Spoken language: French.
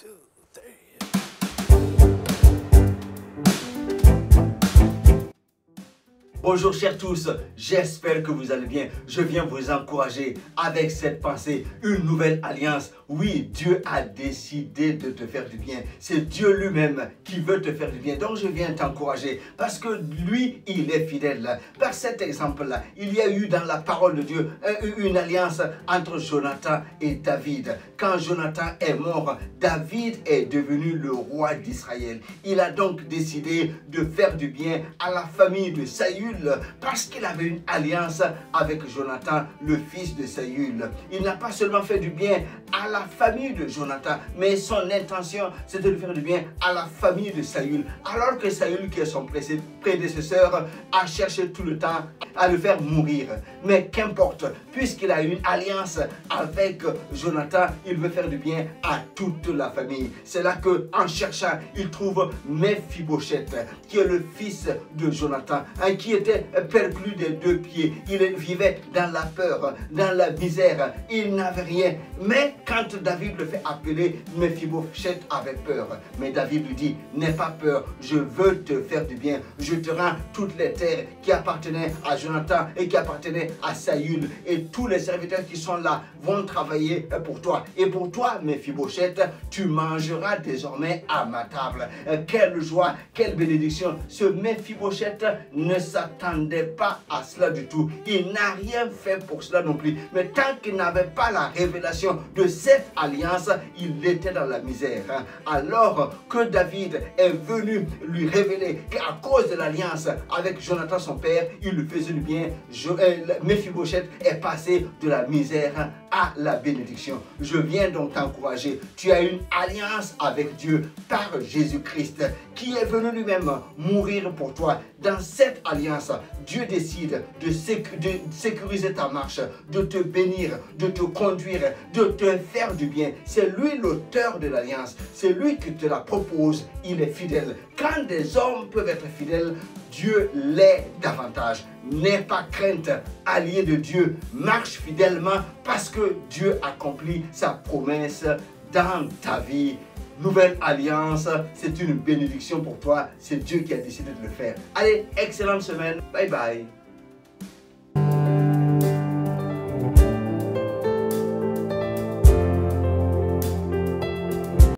2, 3. Bonjour chers tous, j'espère que vous allez bien. Je viens vous encourager avec cette pensée, une nouvelle alliance. Oui, Dieu a décidé de te faire du bien. C'est Dieu lui-même qui veut te faire du bien. Donc je viens t'encourager parce que lui, il est fidèle. Par cet exemple-là, il y a eu dans la parole de Dieu une alliance entre Jonathan et David. Quand Jonathan est mort, David est devenu le roi d'Israël. Il a donc décidé de faire du bien à la famille de Saül parce qu'il avait une alliance avec Jonathan, le fils de Saül. Il n'a pas seulement fait du bien à la famille de Jonathan, mais son intention, c'était de faire du bien à la famille de Saül. Alors que Saül, qui est son prédécesseur, a cherché tout le temps à le faire mourir. Mais qu'importe, puisqu'il a une alliance avec Jonathan, il veut faire du bien à toute la famille. C'est là qu'en cherchant, il trouve Mephibosheth, qui est le fils de Jonathan, qui était perclus des deux pieds. Il vivait dans la peur, dans la misère. Il n'avait rien. Mais quand David le fait appeler, Mephibosheth avait peur. Mais David lui dit, n'aie pas peur, je veux te faire du bien. Je te rends toutes les terres qui appartenaient à Jonathan et qui appartenaient à Saül. Et tous les serviteurs qui sont là vont travailler pour toi. Et pour toi, Mephibosheth, tu mangeras désormais à ma table. Quelle joie, quelle bénédiction. Ce Mephibosheth ne s'attendait pas à cela du tout. Il n'a rien fait pour cela non plus. Mais tant qu'il n'avait pas la révélation de cette alliance, il était dans la misère. Alors que David est venu lui révéler qu'à cause de l'alliance avec Jonathan son père, il lui faisait du bien, Mephibosheth est passé de la misère à la bénédiction. Je viens donc t'encourager. Tu as une alliance avec Dieu par Jésus-Christ qui est venu lui-même mourir pour toi. Dans cette alliance, Dieu décide de sécuriser ta marche, de te bénir, de te conduire, de te faire du bien. C'est lui l'auteur de l'alliance. C'est lui qui te la propose. Il est fidèle. Quand des hommes peuvent être fidèles, Dieu l'est davantage. N'aie pas crainte, allié de Dieu. Marche fidèlement parce que Dieu accomplit sa promesse dans ta vie. Nouvelle alliance, c'est une bénédiction pour toi. C'est Dieu qui a décidé de le faire. Allez, excellente semaine. Bye bye.